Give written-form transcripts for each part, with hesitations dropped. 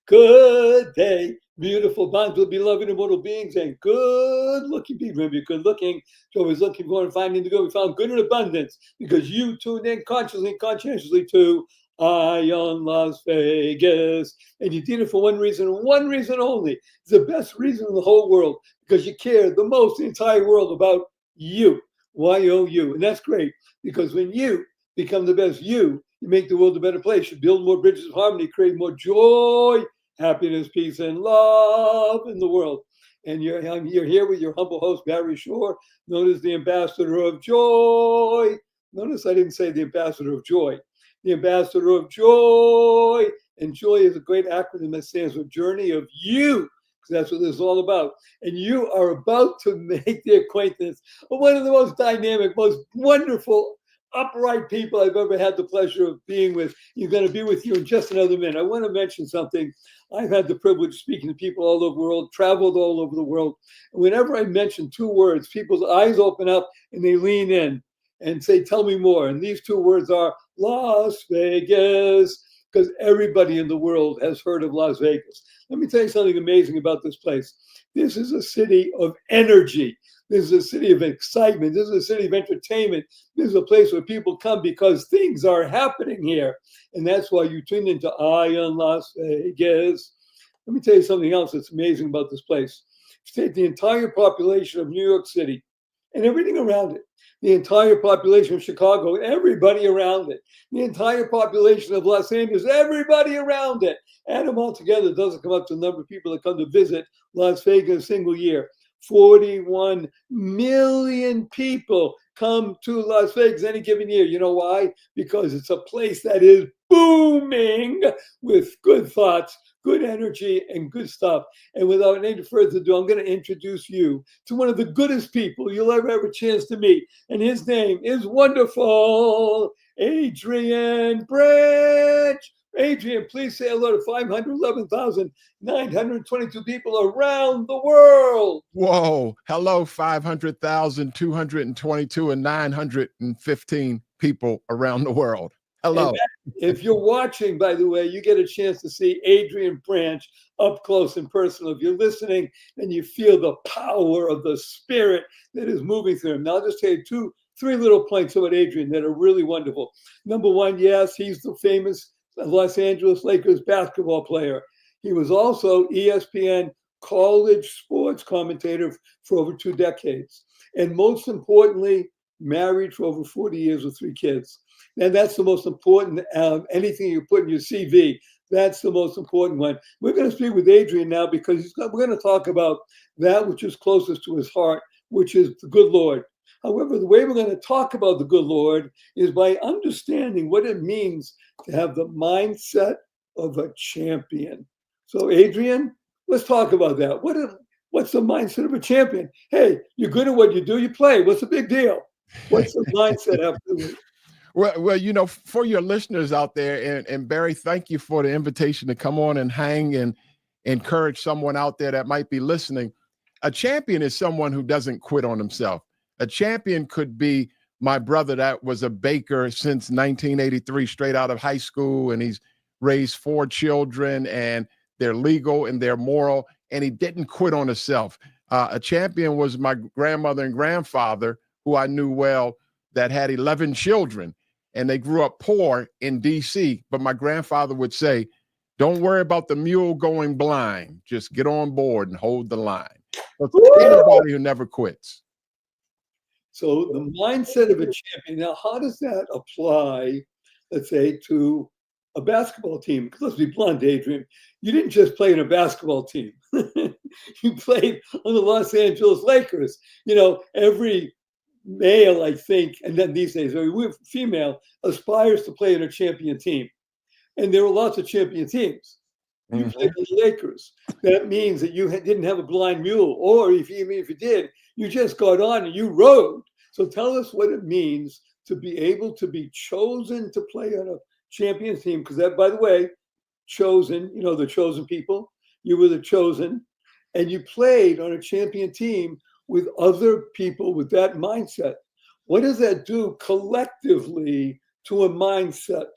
good day. Beautiful, bountiful, beloved, immortal beings, and good-looking people. Remember, you're good-looking. So always looking for and finding the good. We found good in abundance because you tuned in consciously and conscientiously to Ion Las Vegas. And you did it for one reason only. It's the best reason in the whole world because you care the most in the entire world about you. Y-O-U. And that's great because when you become the best you make the world a better place. You build more bridges of harmony, create more joy, happiness, peace, and love in the world. And you're here with your humble host, Barry Shore, known as the Ambassador of Joy. Notice I didn't say the Ambassador of Joy. The Ambassador of Joy. And joy is a great acronym that stands for Journey of You, because that's what this is all about. And you are about to make the acquaintance of one of the most dynamic, most wonderful, upright people I've ever had the pleasure of being with. You're going to be with you in just another minute. I want to mention something. I've had the privilege of speaking to people all over the world, traveled all over the world. And whenever I mention two words, people's eyes open up and they lean in and say, tell me more. And these two words are Las Vegas, because everybody in the world has heard of Las Vegas. Let me tell you something amazing about this place. This is a city of energy. This is a city of excitement. This is a city of entertainment. This is a place where people come because things are happening here. And that's why you tune into Ion Las Vegas. Let me tell you something else that's amazing about this place. Take the entire population of New York City and everything around it. The entire population of Chicago, everybody around it. The entire population of Los Angeles, everybody around it. Add them all together, it doesn't come up to the number of people that come to visit Las Vegas in a single year. 41 million people come to Las Vegas any given year. You know why? Because it's a place that is booming with good thoughts, good energy, and good stuff. And without any further ado, I'm going to introduce you to one of the goodest people you'll ever have a chance to meet. And his name is wonderful Adrian Branch. Adrian, please say hello to 511,922 people around the world. Whoa. Hello, 500,222 and 915 people around the world. Hello. If you're watching, by the way, you get a chance to see Adrian Branch up close and personal. If you're listening and you feel the power of the spirit that is moving through him. Now, I'll just tell you three little points about Adrian that are really wonderful. Number one, yes, he's the famous Los Angeles Lakers basketball player. He was also ESPN college sports commentator for over 2 decades. And most importantly, married for over 40 years with 3 kids. And that's the most important, anything you put in your CV, that's the most important one. We're going to speak with Adrian now because we're going to talk about that which is closest to his heart, which is the good Lord. However, the way we're going to talk about the good Lord is by understanding what it means to have the mindset of a champion. So, Adrian, let's talk about that. What's the mindset of a champion? Hey, you're good at what you do, you play. What's the big deal? What's the mindset have to do? Well, you know, for your listeners out there, and Barry, thank you for the invitation to come on and hang and encourage someone out there that might be listening. A champion is someone who doesn't quit on himself. A champion could be my brother that was a baker since 1983, straight out of high school, and he's raised 4 children, and they're legal and they're moral, and he didn't quit on himself. A champion was my grandmother and grandfather, who I knew well, that had 11 children, and they grew up poor in D.C., but my grandfather would say, don't worry about the mule going blind. Just get on board and hold the line. That's anybody who never quits. So the mindset of a champion. Now, how does that apply, let's say, to a basketball team? Because let's be blunt, Adrian, you didn't just play in a basketball team. You played on the Los Angeles Lakers. You know, every male, I think, and then these days, every female aspires to play in a champion team. And there were lots of champion teams. You played for the Lakers. That means that you didn't have a blind mule, or even if you did, you just got on and you rode. So tell us what it means to be able to be chosen to play on a champion team. Because that, by the way, chosen, you know, the chosen people, you were the chosen, and you played on a champion team with other people with that mindset. What does that do collectively to a mindset?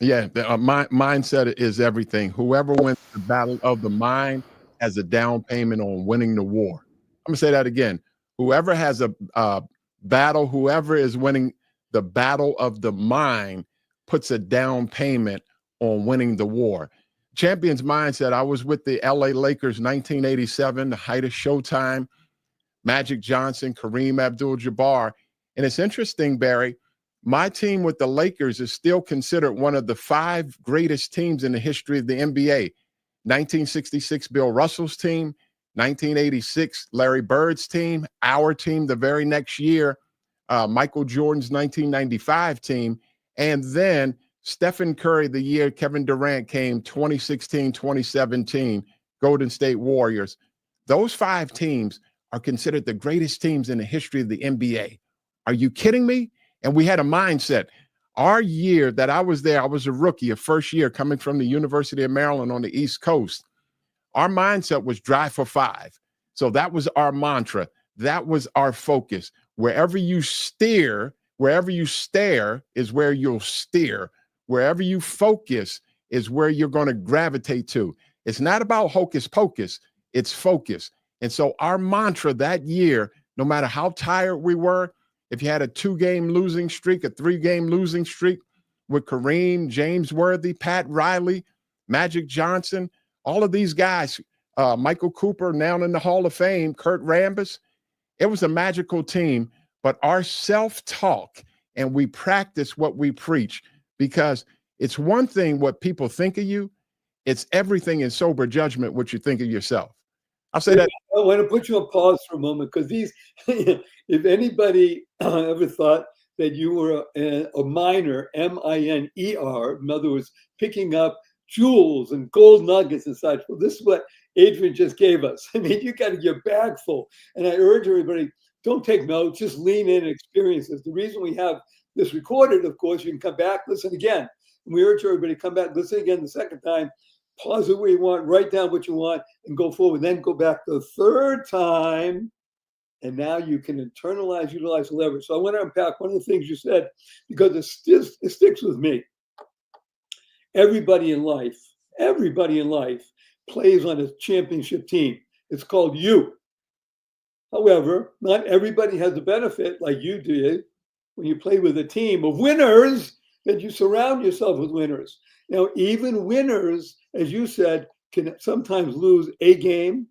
Yeah, the mindset is everything. Whoever wins the battle of the mind has a down payment on winning the war. I'm gonna say that again. Whoever has a battle, whoever is winning the battle of the mind, puts a down payment on winning the war. Champion's mindset. I was with the LA Lakers 1987, the height of Showtime, Magic Johnson, Kareem Abdul-Jabbar. And it's interesting, Barry, my team with the Lakers is still considered one of the 5 greatest teams in the history of the NBA. 1966, Bill Russell's team, 1986, Larry Bird's team, our team the very next year, Michael Jordan's 1995 team, and then Stephen Curry the year Kevin Durant came, 2016, 2017, Golden State Warriors. Those 5 teams are considered the greatest teams in the history of the NBA. Are you kidding me? And we had a mindset. Our year that I was there, I was a rookie, a first year coming from the University of Maryland on the East Coast. Our mindset was drive for 5. So that was our mantra. That was our focus. Wherever you stare is where you'll steer. Wherever you focus is where you're going to gravitate to. It's not about hocus pocus, it's focus. And so our mantra that year, no matter how tired we were, if you had a 2-game losing streak, a 3-game losing streak with Kareem, James Worthy, Pat Riley, Magic Johnson, all of these guys, Michael Cooper, now in the Hall of Fame, Kurt Rambis, it was a magical team. But our self-talk, and we practice what we preach, because it's one thing what people think of you, it's everything in sober judgment what you think of yourself. I'll say that. I want to put you on pause for a moment, because these, if anybody ever thought that you were a miner, M-I-N-E-R, in other words, picking up jewels and gold nuggets and such, well, this is what Adrian just gave us. I mean, you got to get a bag full. And I urge everybody, don't take notes, just lean in and experience this. The reason we have this recorded, of course, you can come back, listen again. And we urge everybody to come back, listen again the second time, pause it where you want, write down what you want, and go forward. Then go back the third time, and now you can internalize, utilize, leverage. So I want to unpack one of the things you said, because it sticks with me. Everybody in life plays on a championship team. It's called you. However, not everybody has the benefit, like you did, when you play with a team of winners, that you surround yourself with winners. Now, even winners, as you said, can sometimes lose a game,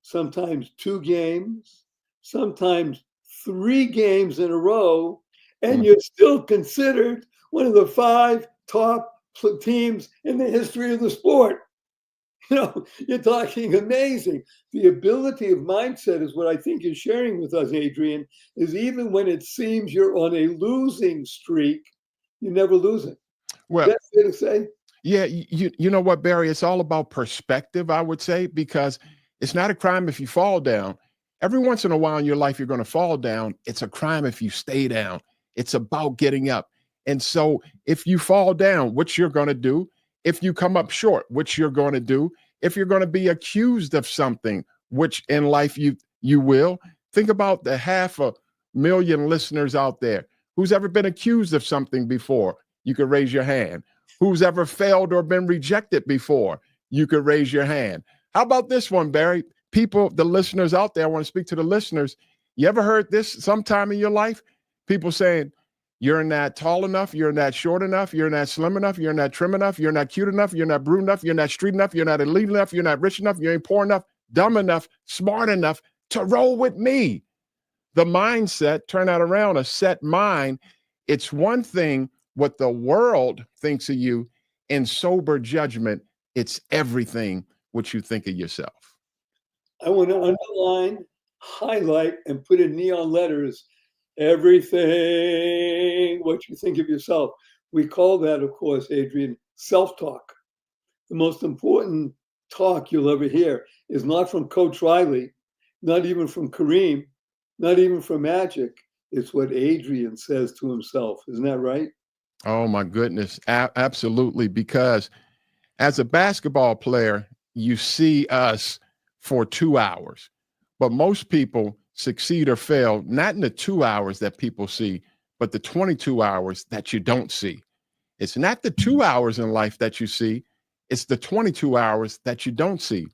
sometimes 2 games, sometimes 3 games in a row, and you're still considered one of the 5 top teams in the history of the sport. You know, you're talking amazing. The ability of mindset is what I think you're sharing with us, Adrian, is even when it seems you're on a losing streak, you're never losing. Well, that's fair to say. Yeah, you know what, Barry? It's all about perspective, I would say, because it's not a crime if you fall down. Every once in a while in your life, you're going to fall down. It's a crime if you stay down. It's about getting up. And so if you fall down, what you're going to do, if you come up short, what you're going to do, if you're going to be accused of something, which in life you will, think about the 500,000 listeners out there. Who's ever been accused of something before? You could raise your hand. Who's ever failed or been rejected before? You could raise your hand. How about this one, Barry? People, the listeners out there, I want to speak to the listeners. You ever heard this sometime in your life? People saying, you're not tall enough, you're not short enough, you're not slim enough, you're not trim enough, you're not cute enough, you're not brute enough, you're not street enough, you're not elite enough, you're not rich enough, you ain't poor enough, dumb enough, smart enough to roll with me. The mindset, turn that around, a set mind. It's one thing what the world thinks of you. In sober judgment, it's everything what you think of yourself. I want to underline, highlight, and put in neon letters, everything what you think of yourself. We call that, of course, Adrian, self-talk. The most important talk you'll ever hear is not from Coach Riley, not even from Kareem, not even from Magic. It's what Adrian says to himself. Isn't that right? Oh, my goodness. Absolutely. Because as a basketball player, you see us for 2 hours. But most people succeed or fail, not in the 2 hours that people see, but the 22 hours that you don't see. It's not the 2 hours in life that you see, it's the 22 hours that you don't see.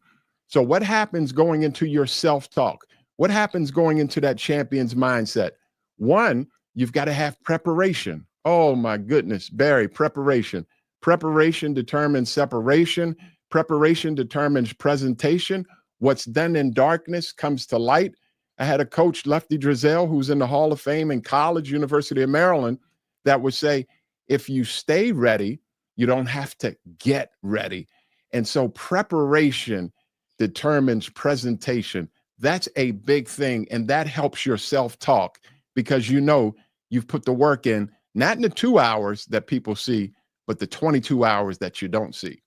So what happens going into your self-talk? What happens going into that champion's mindset? One, you've got to have preparation. Oh my goodness, Barry, preparation. Preparation determines separation. Preparation determines presentation. What's done in darkness comes to light. I had a coach, Lefty Drizel, who's in the Hall of Fame in college, University of Maryland, that would say, if you stay ready, you don't have to get ready. And so preparation determines presentation. That's a big thing. And that helps your self-talk because you know you've put the work in, not in the 2 hours that people see, but the 22 hours that you don't see.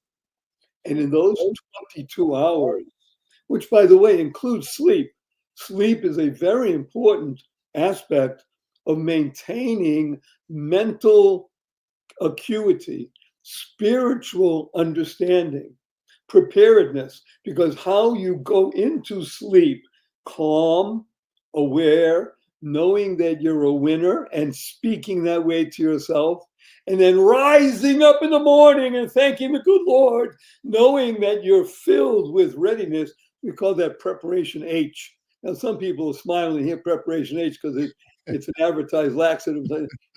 And in those 22 hours, which, by the way, includes sleep, sleep is a very important aspect of maintaining mental acuity, spiritual understanding, preparedness, because how you go into sleep calm, aware, knowing that you're a winner and speaking that way to yourself, and then rising up in the morning and thanking the good Lord, knowing that you're filled with readiness. We call that preparation H. Now, some people smile and hear preparation H because it's an advertised laxative.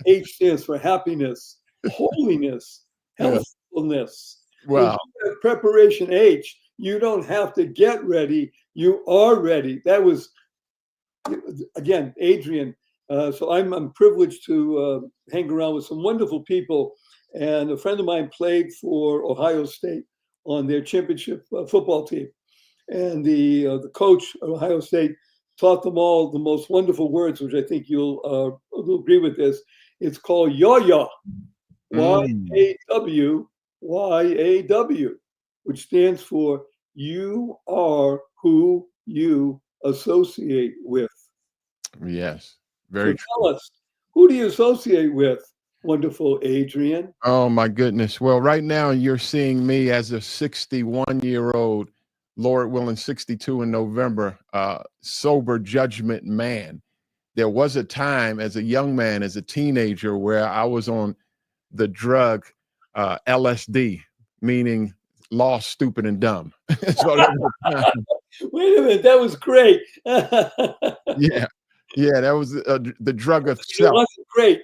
H stands for happiness, holiness, healthfulness. Wow. Preparation H, you don't have to get ready. You are ready. That was, again, Adrian. So I'm privileged to hang around with some wonderful people. And a friend of mine played for Ohio State on their championship football team. And the coach of Ohio State taught them all the most wonderful words, which I think you'll agree with this. It's called YAW, YAW, YAW, which stands for you are who you associate with. Yes, very true. Tell us, who do you associate with, wonderful Adrian? Oh, my goodness. Well, right now you're seeing me as a 61-year-old, Lord willing, 62 in November, sober judgment man. There was a time as a young man, as a teenager, where I was on the drug LSD, meaning lost, stupid, and dumb. So wait a minute, that was great. Yeah, that was the drug of self. It wasn't great.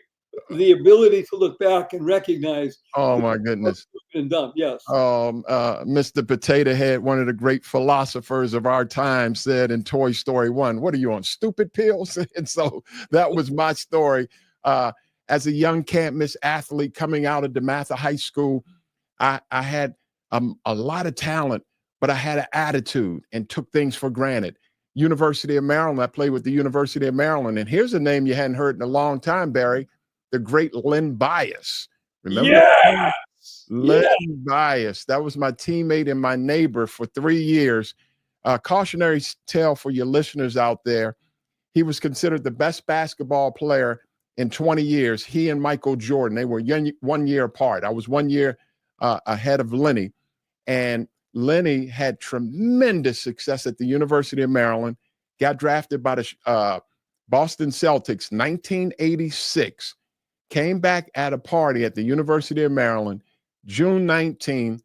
The ability to look back and recognize. Oh my goodness. And dumb, yes. Mr. Potato Head, one of the great philosophers of our time, said in Toy Story 1, what are you on, stupid pills? And so that was my story. As a young can't miss athlete coming out of DeMatha High School, I had a lot of talent, but I had an attitude and took things for granted. University of Maryland, I played with the University of Maryland. And here's a name you hadn't heard in a long time, Barry, the great Len Bias. Remember? Yes! Len Bias. That was my teammate and my neighbor for 3 years. Cautionary tale for your listeners out there. He was considered the best basketball player in 20 years. He and Michael Jordan, they were 1 year apart. I was 1 year ahead of Lenny. And Lenny had tremendous success at the University of Maryland, got drafted by the Boston Celtics, 1986, came back at a party at the University of Maryland, June 19,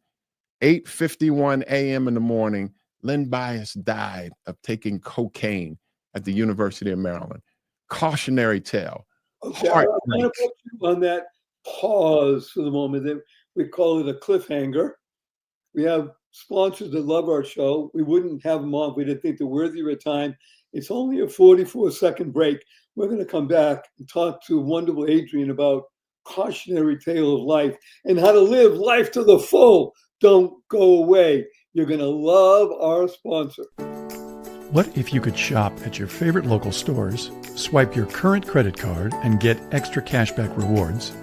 8:51 a.m. in the morning. Len Bias died of taking cocaine at the University of Maryland. Cautionary tale. Okay, I'm going to put you on that pause for the moment. We call it a cliffhanger. We have sponsors that love our show. We wouldn't have them on if we didn't think they're worthy of our time. It's only a 44-second break. We're going to come back and talk to wonderful Adrian about cautionary tale of life and how to live life to the full. Don't go away. You're going to love our sponsor. What if you could shop at your favorite local stores, swipe your current credit card, and get extra cashback rewards?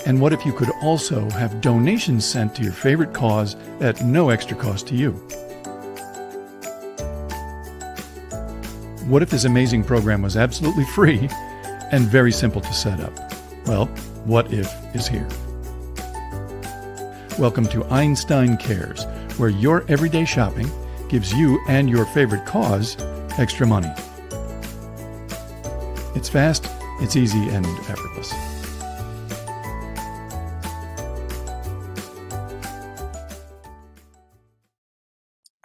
And what if you could also have donations sent to your favorite cause at no extra cost to you? What if this amazing program was absolutely free and very simple to set up? Well, What If is here. Welcome to Einstein Cares, where your everyday shopping gives you and your favorite cause extra money. It's fast, it's easy, and effortless.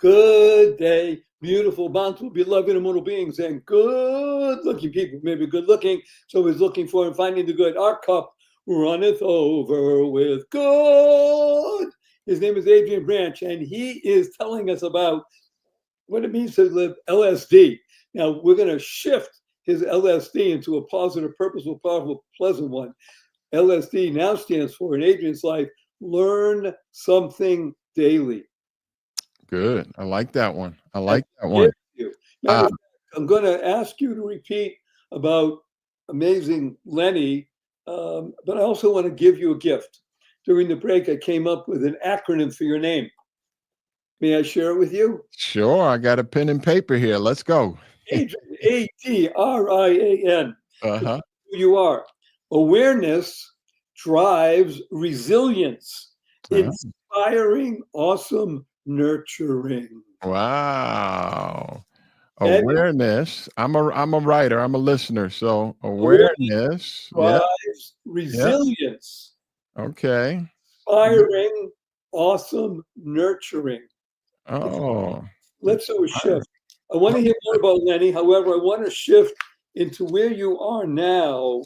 good day, beautiful, bountiful, beloved immortal beings, and good-looking people. Maybe good-looking, so he's looking for and finding the good. Our cup runneth over with good. His name is Adrian Branch, and he is telling us about what it means to live LSD. Now, we're going to shift his LSD into a positive, purposeful, powerful, pleasant one. LSD now stands for, in Adrian's life, learn something daily. Good. I like that one. I like that one. Matter of fact, I'm going to ask you to repeat about amazing Lenny, but I also want to give you a gift. During the break, I came up with an acronym for your name. May I share it with you? Sure. I got a pen and paper here. Let's go. Adrian, A-D-R-I-A-N. Uh-huh. Who you are. Awareness drives resilience. Inspiring, awesome, nurturing. Wow. Awareness. I'm a writer. I'm a listener. So awareness drives resilience. Okay. Inspiring, awesome, nurturing. Oh. Let's do a shift. I want to hear more about Lenny. However, I want to shift into where you are now,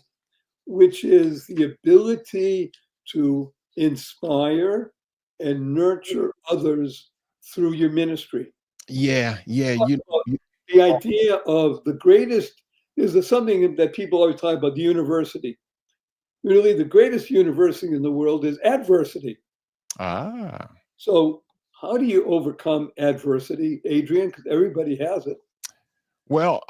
which is the ability to inspire and nurture others through your ministry. Yeah. The idea of the greatest is something that people always talk about, the university. Really, the greatest university in the world is adversity. So how do you overcome adversity, Adrian? Because everybody has it. Well,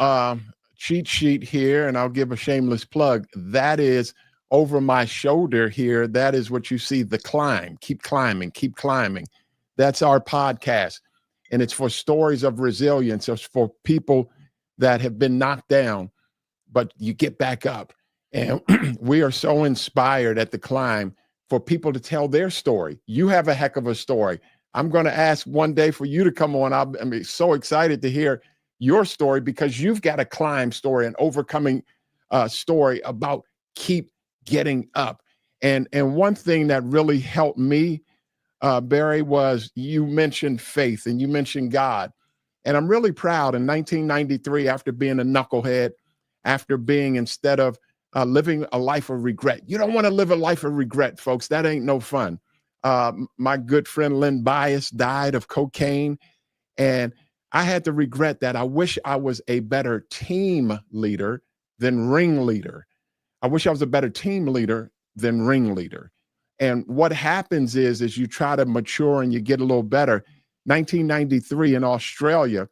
cheat sheet here, and I'll give a shameless plug. That is over my shoulder here. That is what you see, the climb. Keep climbing, keep climbing. That's our podcast. And it's for stories of resilience. It's for people that have been knocked down, but you get back up. And we are so inspired at the climb for people to tell their story. You have a heck of a story. I'm going to ask one day for you to come on. I'm so excited to hear your story because you've got a climb story, an overcoming story about keep getting up. And one thing that really helped me, Barry, was you mentioned faith and you mentioned God. And I'm really proud in 1993, after being a knucklehead, after being, instead of living a life of regret. You don't want to live a life of regret, folks. That ain't no fun. My good friend Len Bias died of cocaine. And I had to regret that. I wish I was a better team leader than ringleader. I wish I was a better team leader than ringleader. And what happens is you try to mature and you get a little better. 1993 in Australia,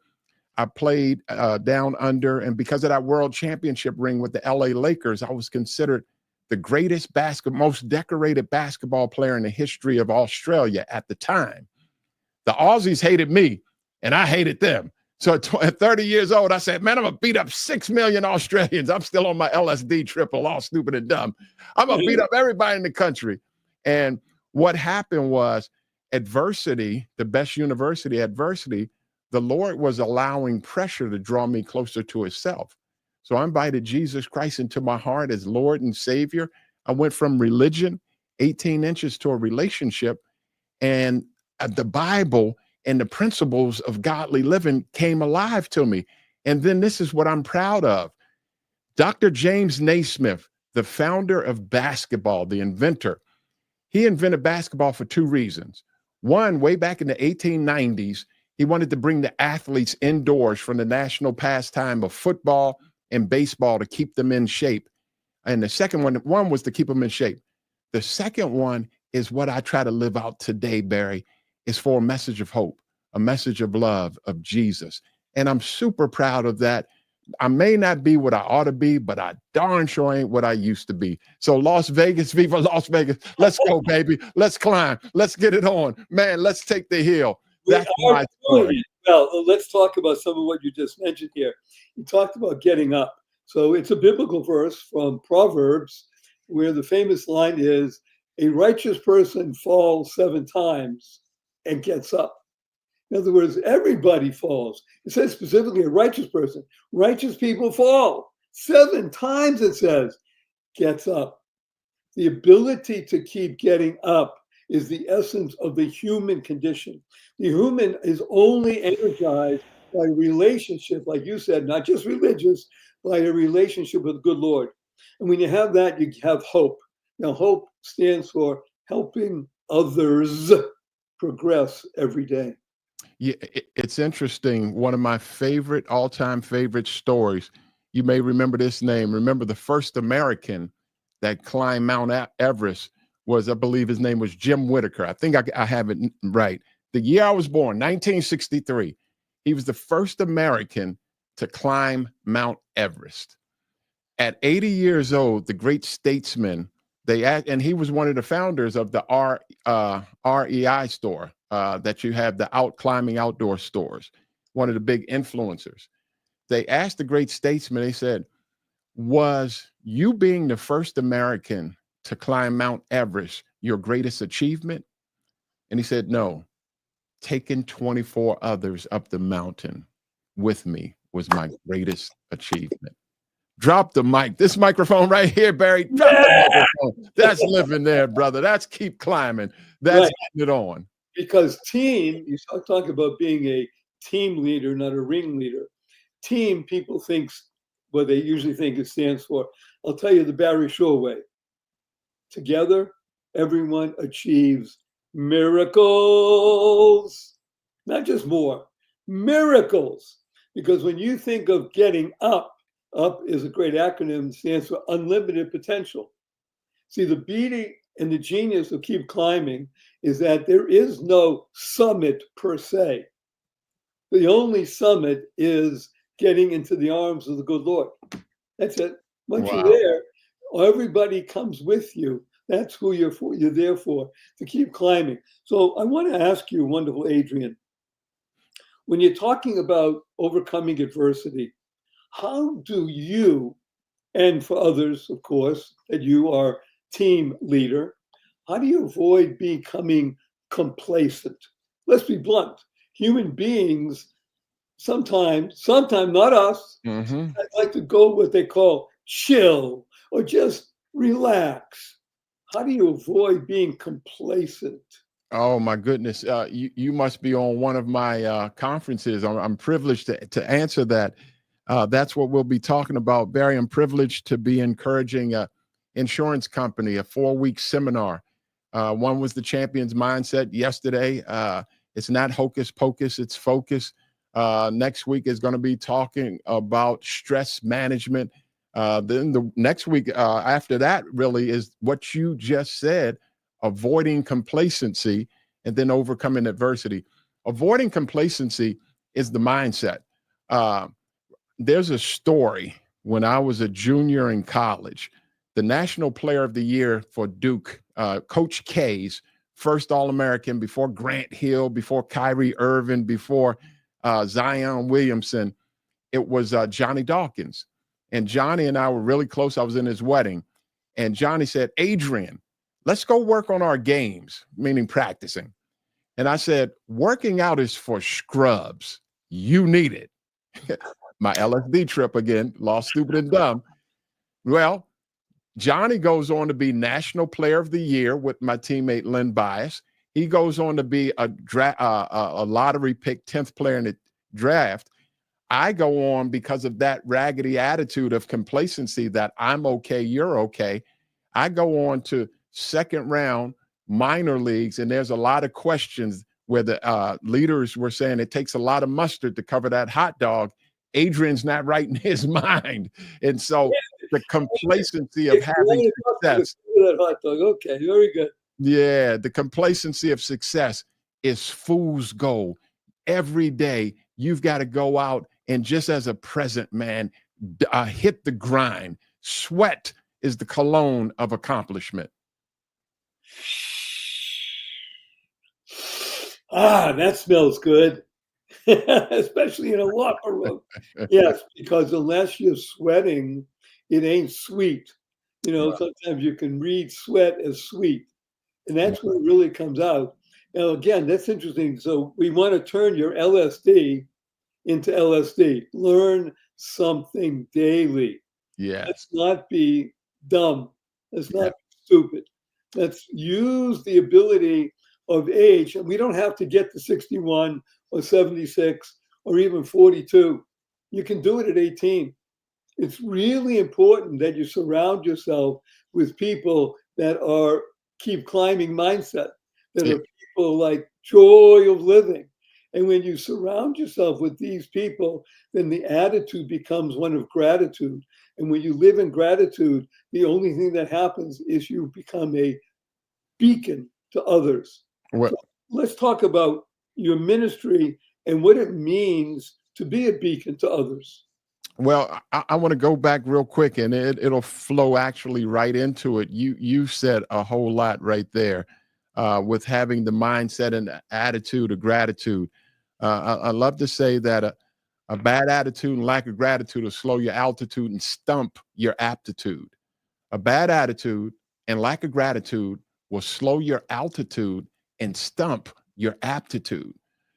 I played down under, and because of that world championship ring with the LA Lakers, I was considered the greatest most decorated basketball player in the history of Australia at the time. The Aussies hated me, and I hated them. So at 30 years old, I said, man, I'm going to beat up 6 million Australians. I'm still on my LSD triple, all stupid and dumb. I'm going to beat up everybody in the country. And what happened was adversity, the best university, adversity, the Lord was allowing pressure to draw me closer to himself. So I invited Jesus Christ into my heart as Lord and Savior. I went from religion, 18 inches, to a relationship, and the Bible and the principles of godly living came alive to me. And then this is what I'm proud of. Dr. James Naismith, the founder of basketball, the inventor, he invented basketball for two reasons. One, way back in the 1890s, he wanted to bring the athletes indoors from the national pastime of football and baseball to keep them in shape. And the second one was to keep them in shape. The second one is what I try to live out today, Barry, is for a message of hope, a message of love, of Jesus. And I'm super proud of that. I may not be what I ought to be, but I darn sure ain't what I used to be. So Las Vegas, viva Las Vegas. Let's go, baby. Let's climb. Let's get it on. Man, let's take the hill. That's my story. Well, let's talk about some of what you just mentioned here. You talked about getting up. So it's a biblical verse from Proverbs where the famous line is, a righteous person falls 7 times and gets up. In other words, everybody falls. It says specifically a righteous person. Righteous people fall 7 times, it says, gets up. The ability to keep getting up is the essence of the human condition. The human is only energized by relationship, like you said, not just religious, by a relationship with the good Lord. And when you have that, you have hope. Now, hope stands for helping others progress every day. Yeah, it's interesting. One of my favorite, all-time favorite stories. You may remember this name. Remember the first American that climbed Mount Everest was, I believe his name was Jim Whittaker. I think I have it right. The year I was born, 1963. He was the first American to climb Mount Everest. At 80 years old, the great statesman, and he was one of the founders of the REI store that you have, the climbing outdoor stores, one of the big influencers. They asked the great statesman, they said, was you being the first American to climb Mount Everest your greatest achievement? And he said, no, taking 24 others up the mountain with me was my greatest achievement. Drop the mic. This microphone right here, Barry. Drop the microphone. That's living there, brother. That's keep climbing. That's Right. getting it on. Because team, you talk about being a team leader, not a ring leader. Team, people think what they usually think it stands for. I'll tell you the Barry Shaw way. Together, everyone achieves miracles. Not just more, miracles. Because when you think of getting up is a great acronym, stands for unlimited potential. See, the beauty and the genius of keep climbing is that there is no summit per se. The only summit is getting into the arms of the good Lord. That's it. Once you're there, everybody comes with you. That's who you're for. You're there for, to keep climbing. So I want to ask you, wonderful Adrian, when you're talking about overcoming adversity, how do you, and for others, of course, that you are team leader, how do you avoid becoming complacent? Let's be blunt. Human beings, sometimes not us, like to go what they call chill or just relax. How do you avoid being complacent? Oh my goodness. You must be on one of my conferences. I'm privileged to answer that. That's what we'll be talking about. Barry, I'm privileged to be encouraging an insurance company, a 4-week seminar. One was the champion's mindset yesterday. It's not hocus pocus, it's focus. Next week is going to be talking about stress management. Then the next week after that really is what you just said, avoiding complacency and then overcoming adversity. Avoiding complacency is the mindset. There's a story when I was a junior in college, the National Player of the Year for Duke, Coach K's first All-American before Grant Hill, before Kyrie Irving, before Zion Williamson, it was Johnny Dawkins. And Johnny and I were really close. I was in his wedding. And Johnny said, Adrian, let's go work on our games, meaning practicing. And I said, working out is for scrubs. You need it. My LSD trip again, lost, stupid, and dumb. Well, Johnny goes on to be National Player of the Year with my teammate Len Bias. He goes on to be a lottery pick, 10th player in the draft. I go on because of that raggedy attitude of complacency that I'm okay, you're okay. I go on to second round minor leagues, and there's a lot of questions where the leaders were saying it takes a lot of mustard to cover that hot dog. Adrian's not right in his mind. And so the complacency of having success. Okay, very good. Yeah, the complacency of success is fool's gold. Every day, you've got to go out and just as a present man, hit the grind. Sweat is the cologne of accomplishment. Ah, that smells good. Especially in a locker room. Yes, because unless you're sweating, it ain't sweet. You know, sometimes you can read sweat as sweet. And that's where it really comes out. Now, again, that's interesting. So we want to turn your LSD into LSD. Learn something daily. Yeah. Let's not be dumb. Let's not be stupid. Let's use the ability of age. And we don't have to get to 61 or 76 or even 42. You can do it at 18. It's really important that you surround yourself with people that are keep climbing mindset, that Yeah. are people like joy of living. And when you surround yourself with these people, then the attitude becomes one of gratitude. And when you live in gratitude, the only thing that happens is you become a beacon to others. Well, So let's talk about your ministry and what it means to be a beacon to others. Well, I want to go back real quick, and it'll flow actually right into it. You said a whole lot right there, with having the mindset and the attitude of gratitude. I love to say that a bad attitude and lack of gratitude will slow your altitude and stump your aptitude. A bad attitude and lack of gratitude will slow your altitude and stump your aptitude.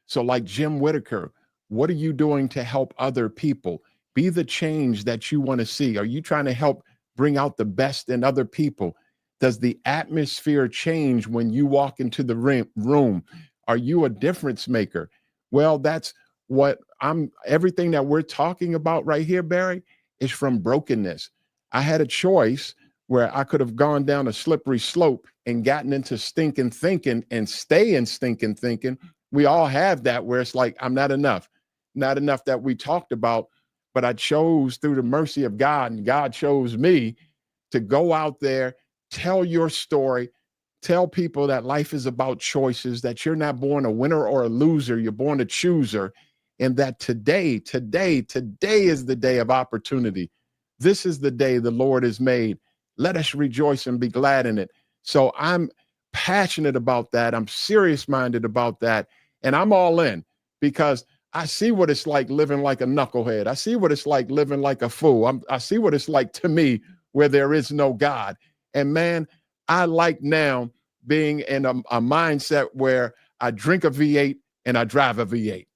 So, like Jim Whitaker, what are you doing to help other people? Be the change that you want to see. Are you trying to help bring out the best in other people? Does the atmosphere change when you walk into the room? Are you a difference maker? Well, that's what everything that we're talking about right here, Barry, is from brokenness. I had a choice where I could have gone down a slippery slope and gotten into stinking thinking and stay in stinking thinking. We all have that where it's like, I'm not enough that we talked about, but I chose through the mercy of God, and God chose me to go out there, tell your story, tell people that life is about choices, that you're not born a winner or a loser, you're born a chooser, and that today is the day of opportunity. This is the day the Lord has made. Let us rejoice and be glad in it. So I'm passionate about that. I'm serious minded about that. And I'm all in because I see what it's like living like a knucklehead. I see what it's like living like a fool. I see what it's like to me where there is no God. And man, I like now being in a mindset where I drink a V8 and I drive a V8.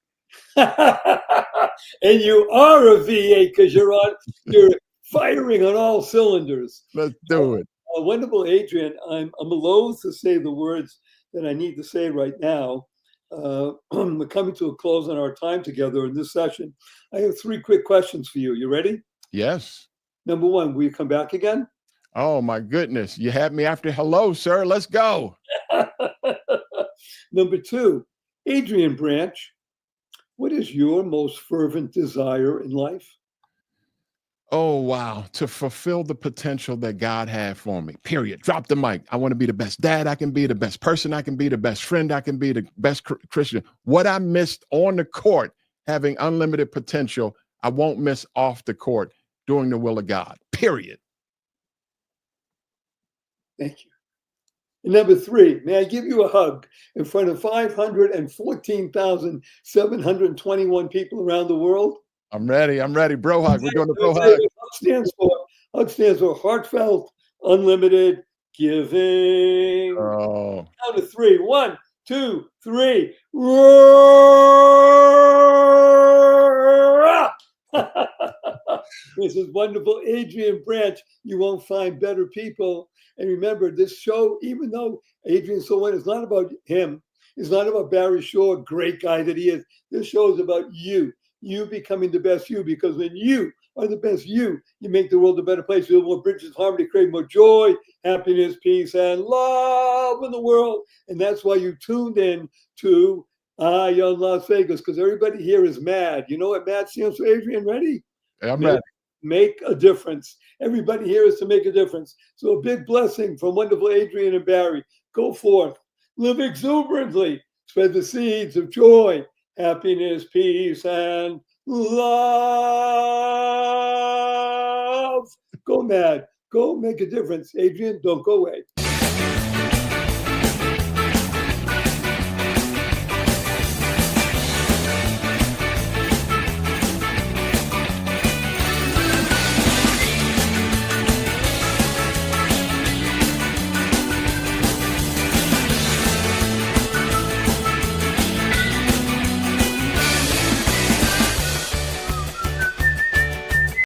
And you are a V8 because you're firing on all cylinders. Let's do it. Wonderful, Adrian. I'm loath to say the words that I need to say right now. We're coming to a close on our time together in this session. I have 3 quick questions for you. You ready? Yes. Number 1, will you come back again? Oh my goodness. You had me after hello, sir. Let's go. Number 2, Adrian Branch, what is your most fervent desire in life? Oh, wow. To fulfill the potential that God had for me, period. Drop the mic. I want to be the best dad I can be, the best person I can be, the best friend I can be, the best Christian. What I missed on the court, having unlimited potential, I won't miss off the court doing the will of God, period. Thank you. And number 3, may I give you a hug in front of 514,721 people around the world? I'm ready. Bro hug. We're doing the bro hug. What HUG stands for. HUG stands for heartfelt, unlimited giving. Oh. Down to 3. 1, 2, 3. This is wonderful. Adrian Branch, you won't find better people. And remember, this show, even though Adrian's so wonderful, it's not about him. It's not about Barry Shaw, great guy that he is. This show is about you becoming the best you, because when you are the best you make the world a better place. You build more bridges of harmony, create more joy, happiness, peace, and love in the world. And that's why you tuned in to Young Las Vegas, because everybody here is mad. You know what MAD stands for, Adrian? Ready? I'm ready. Make a difference. Everybody here is to make a difference. So a big blessing from wonderful Adrian and Barry. Go forth, live exuberantly, spread the seeds of joy, happiness, peace, and love. Go mad. Go make a difference. Adrian, don't go away.